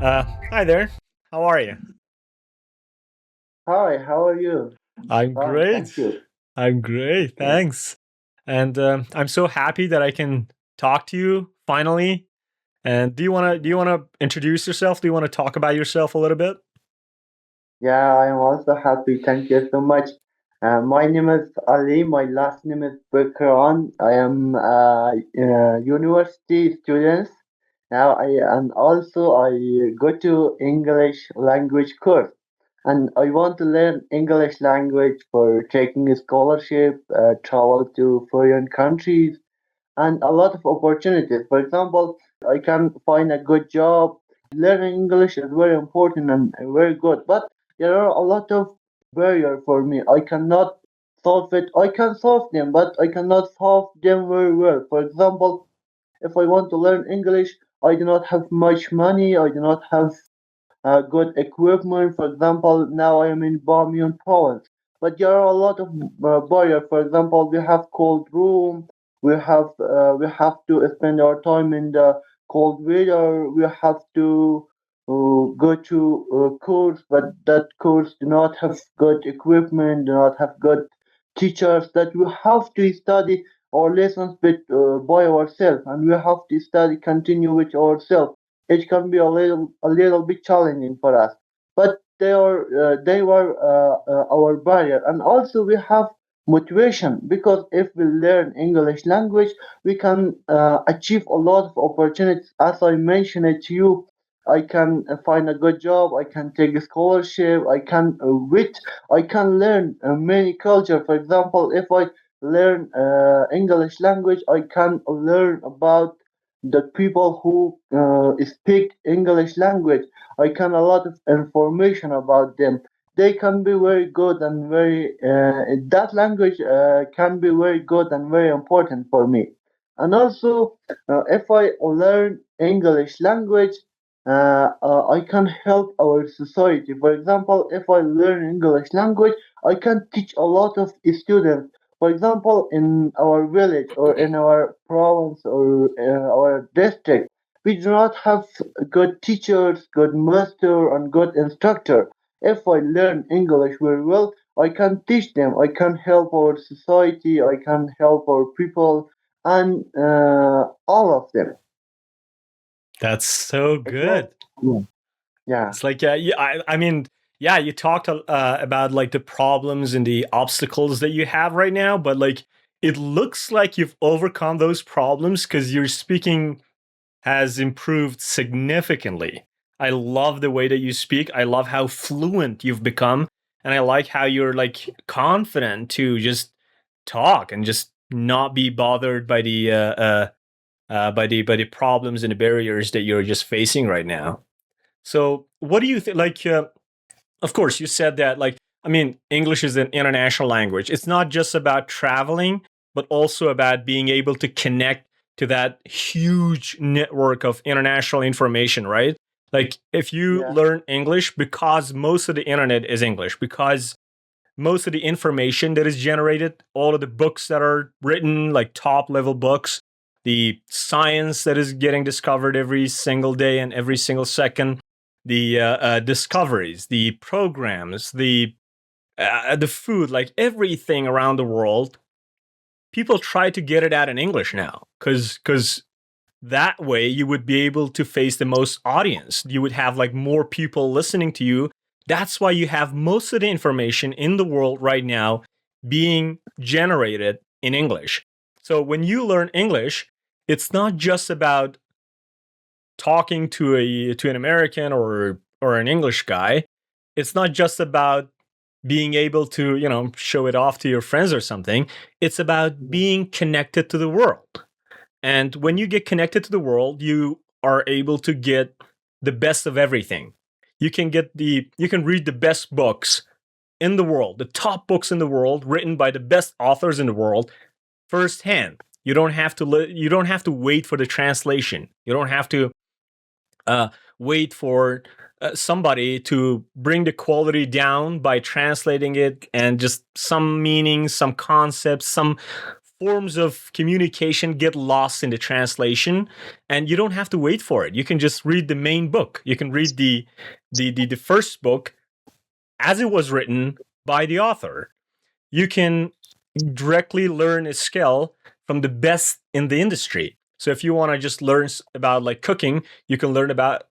Hi there. How are you? Hi, how are you? I'm Fine, great. thank you. I'm great. Yeah, Thanks. And I'm so happy that I can talk to you finally. And do you wanna introduce yourself? Do you want to talk about yourself a little bit? yeah, I am also happy. Thank you so much. My name is Ali. My last name is Bikaran. I am a university student. Now and also I go to English language course, and I want to learn English language for taking a scholarship, travel to foreign countries, and a lot of opportunities. For example, I can find a good job. Learning English is very important and very good, but there are a lot of barriers for me. I cannot solve it. I can solve them, but I cannot solve them very well. For example, if I want to learn English, I do not have much money. I do not have good equipment. For example, now I am in Bamiyan province, but there are a lot of barriers. For example, we have cold room. We have to spend our time in the cold weather. We have to go to course, but that course do not have good equipment, do not have good teachers. That we have to study our lessons by ourselves, and we have to study continue with ourselves. It can be a little bit challenging for us, but they were our barrier. And also we have motivation, because if we learn English language, we can achieve a lot of opportunities. As I mentioned it to you, I can find a good job, I can take a scholarship, I can learn many culture. For example, if I learn English language, I can learn about the people who speak English language. I can a lot of information about them. They can be very good and that language can be very good and very important for me. And also, if I learn English language, I can help our society. For example, if I learn English language, I can teach a lot of students. For example, in our village or in our province or our district, we do not have good teachers, good master, and good instructor. If I learn English very well, I can teach them. I can help our society. I can help our people, and all of them. That's so It was, good. yeah, yeah, It's like yeah, I mean, yeah, you talked about like the problems and the obstacles that you have right now, but like it looks like you've overcome those problems because your speaking has improved significantly. I love the way that you speak. I love how fluent you've become. And I like how you're like confident to just talk and just not be bothered by the problems and the barriers that you're just facing right now. So, what do you think? Like, of course, you said that. Like, I mean, English is an international language. It's not just about traveling, but also about being able to connect to that huge network of international information, right? Like, if you yeah, learn English, because most of the internet is English, because most of the information that is generated, all of the books that are written, like top level books, the science that is getting discovered every single day and every single second, the discoveries, the programs, the food, like everything around the world, people try to get it out in English now, because that way you would be able to face the most audience. You would have like more people listening to you. That's why you have most of the information in the world right now being generated in English. So when you learn English, it's not just about talking to an American or an English guy. It's not just about being able to, show it off to your friends or something. It's about yeah, being connected to the world. And when you get connected to the world, you are able to get the best of everything. You can read the best books in the world, the top books in the world, written by the best authors in the world, firsthand. You don't have to wait for the translation. You don't have to wait for somebody to bring the quality down by translating it and just some meanings, some concepts, some forms of communication get lost in the translation, and you don't have to wait for it. You can just read the main book. You can read the first book as it was written by the author. You can directly learn a skill from the best in the industry. So if you want to just learn about like cooking, you can learn about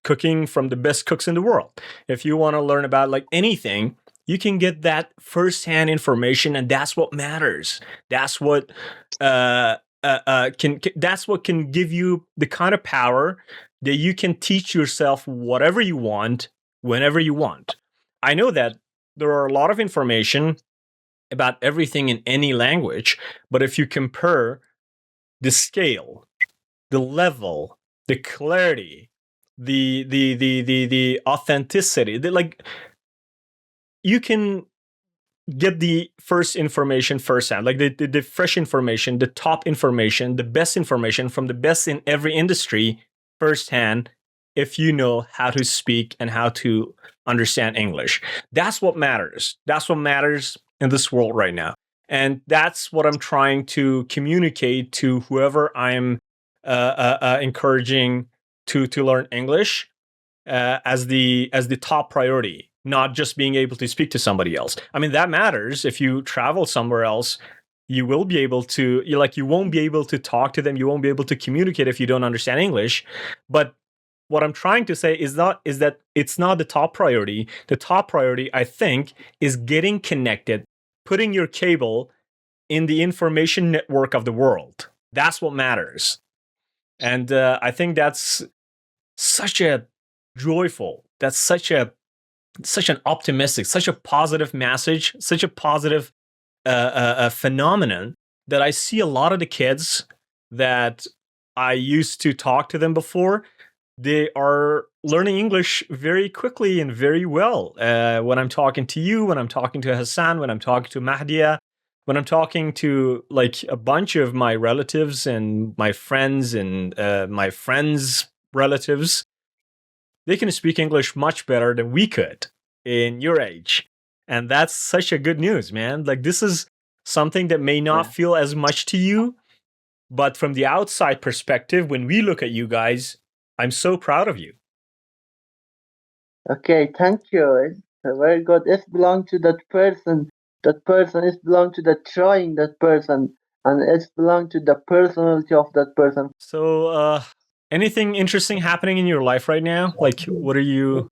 cooking from the best cooks in the world. If you want to learn about like anything, you can get that firsthand information, and that's what matters. That's what that's what can give you the kind of power that you can teach yourself whatever you want, whenever you want. I know that there are a lot of information about everything in any language, but if you compare the scale, the level, the clarity, the authenticity, like you can get the first information firsthand, like the fresh information, the top information, the best information from the best in every industry firsthand, if you know how to speak and how to understand English. That's what matters. That's what matters in this world right now. And that's what I'm trying to communicate to whoever I'm encouraging to learn English as the top priority, not just being able to speak to somebody else. I mean, that matters. If you travel somewhere else, you will be able to, you won't be able to talk to them. You won't be able to communicate if you don't understand English. But what I'm trying to say is that it's not the top priority. The top priority, I think, is getting connected, putting your cable in the information network of the world. That's what matters. And I think that's such a joyful, that's such an optimistic, such a positive message, such a positive phenomenon, that I see a lot of the kids that I used to talk to them before, they are learning English very quickly and very well. When I'm talking to you, when I'm talking to Hassan, when I'm talking to Mahdia, when I'm talking to like a bunch of my relatives and my friends and my friends' relatives, they can speak English much better than we could in your age. And that's such a good news, man. Like, this is something that may not Yeah. feel as much to you, but from the outside perspective, when we look at you guys, I'm so proud of you. Okay, thank you. It's very good. It's belong to that person. That person is belong to the trying that person, and it's belong to the personality of that person. So, anything interesting happening in your life right now? Like, what are you?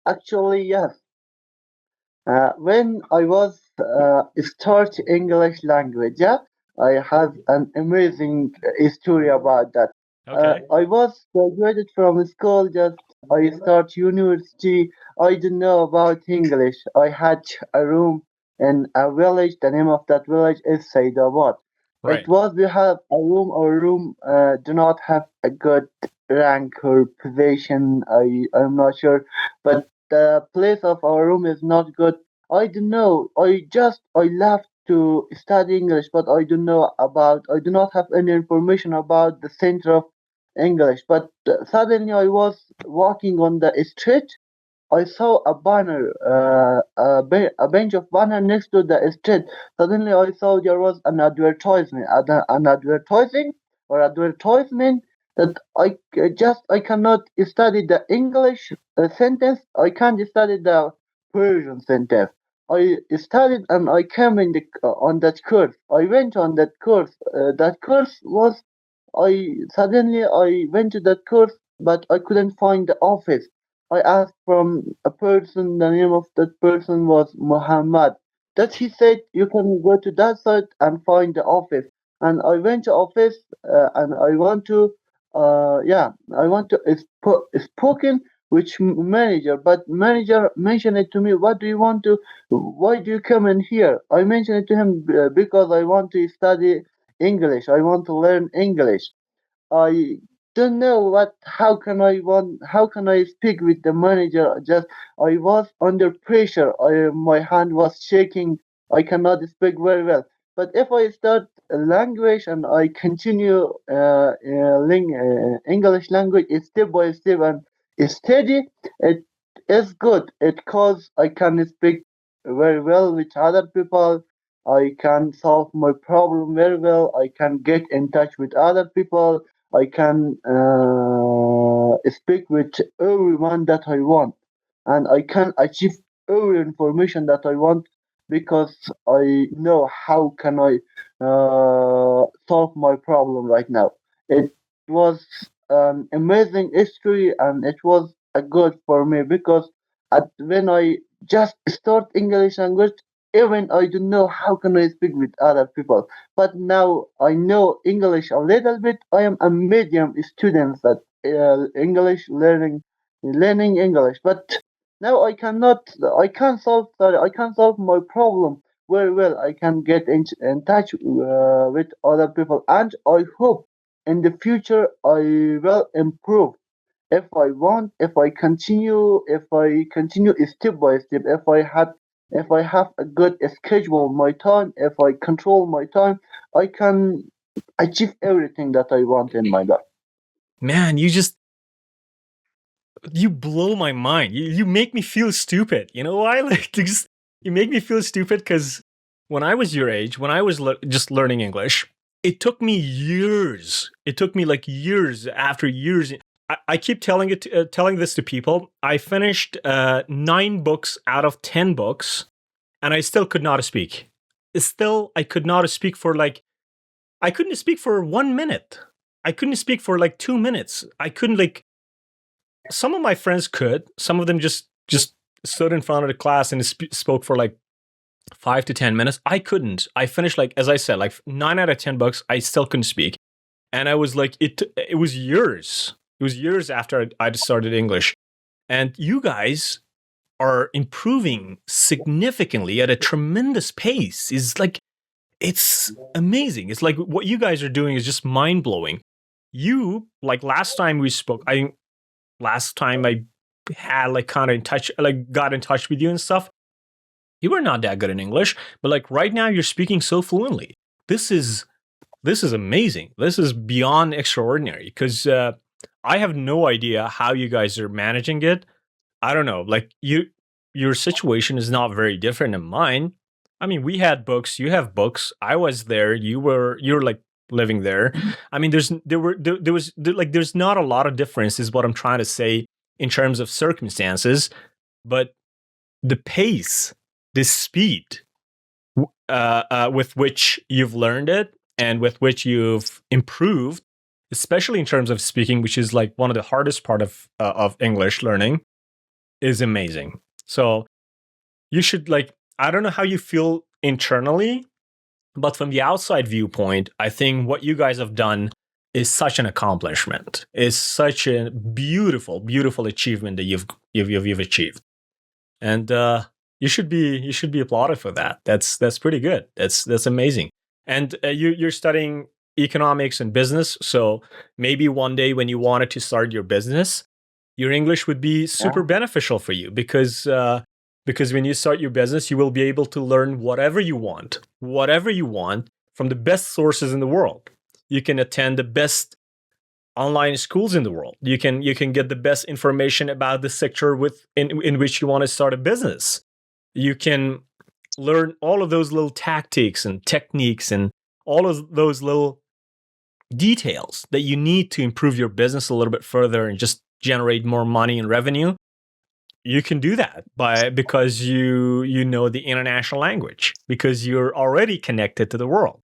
Actually, yes. When I was start English language, yeah, I have an amazing story about that. Okay. I was graduated from school, just I start university. I didn't know about English. I had a room in a village. The name of that village is Saidabad. It Right. was we have a room. Our room do not have a good rank or position. I'm not sure, but the place of our room is not good. I don't know. I left to study English, but I do not have any information about the center of English. But suddenly I was walking on the street. I saw a banner, a bench of banner next to the street. Suddenly I saw there was an advertisement, an advertising or advertisement that I cannot study the English sentence. I can't study the Persian sentence. I studied and I came in the on that course. I went on that course. That course was I went to that course, but I couldn't find the office. I asked from a person. The name of that person was Muhammad. That he said you can go to that site and find the office. And I went to office and I want to I want to spoken which manager, but manager mentioned it to me. What do you want to? Why do you come in here? I mentioned it to him because I want to study English. I want to learn English. I don't know how can I speak with the manager. Just I was under pressure. My hand was shaking. I cannot speak very well. But if I start a language and I continue English language step by step and steady, it is good. It cause I can speak very well with other people. I can solve my problem very well. I can get in touch with other people. I can speak with everyone that I want, and I can achieve every information that I want because I know how can I solve my problem right now. It was an amazing history, and it was a good for me because when I just start English language, even I don't know how can I speak with other people. But now I know English a little bit. I am a medium student at English learning English. But now I can't solve, sorry, I can't solve my problem very well. I can get in touch with other people, and I hope in the future I will improve if I continue step by step, if I have a good schedule my time, if I control my time, I can achieve everything that I want in my life. Man, you blow my mind. You make me feel stupid. You know why? Like just you make me feel stupid because when I was your age, when I was just learning English, it took me years. It took me like years after years. I keep telling this to people. I finished 9 books out of 10 books, and I still could not speak. Still, I could not speak for like I couldn't speak for 1 minute. I couldn't speak for like 2 minutes. I couldn't like some of my friends could. Some of them just stood in front of the class and spoke for like 5 to 10 minutes. I couldn't. I finished like as I said, like 9 out of 10 books. I still couldn't speak, and I was like, it was years. It was years after I started English, and you guys are improving significantly at a tremendous pace. Is like it's amazing. It's like what you guys are doing is just mind blowing. You like last time we spoke. Last time I had like kind of in touch, like got in touch with you and stuff, you were not that good in English, but like right now you're speaking so fluently. This is amazing. This is beyond extraordinary because I have no idea how you guys are managing it. I don't know. Like your situation is not very different than mine. I mean, we had books. You have books. I was there. You're like living there. I mean, there's not a lot of difference, is what I'm trying to say in terms of circumstances, but the pace, the speed with which you've learned it and with which you've improved, especially in terms of speaking, which is like one of the hardest part of English learning, is amazing. So you should like, I don't know how you feel internally, but from the outside viewpoint, I think what you guys have done is such an accomplishment. Is such a beautiful, beautiful achievement that you've achieved, and you should be applauded for that. That's pretty good. That's amazing. And you're studying economics and business, so maybe one day when you wanted to start your business, your English would be super Yeah. beneficial for you because when you start your business, you will be able to learn whatever you want from the best sources in the world. You can attend the best online schools in the world. You can get the best information about the sector in which you want to start a business. You can learn all of those little tactics and techniques and all of those little details that you need to improve your business a little bit further and just generate more money and revenue. You can do that because you know the international language, because you're already connected to the world.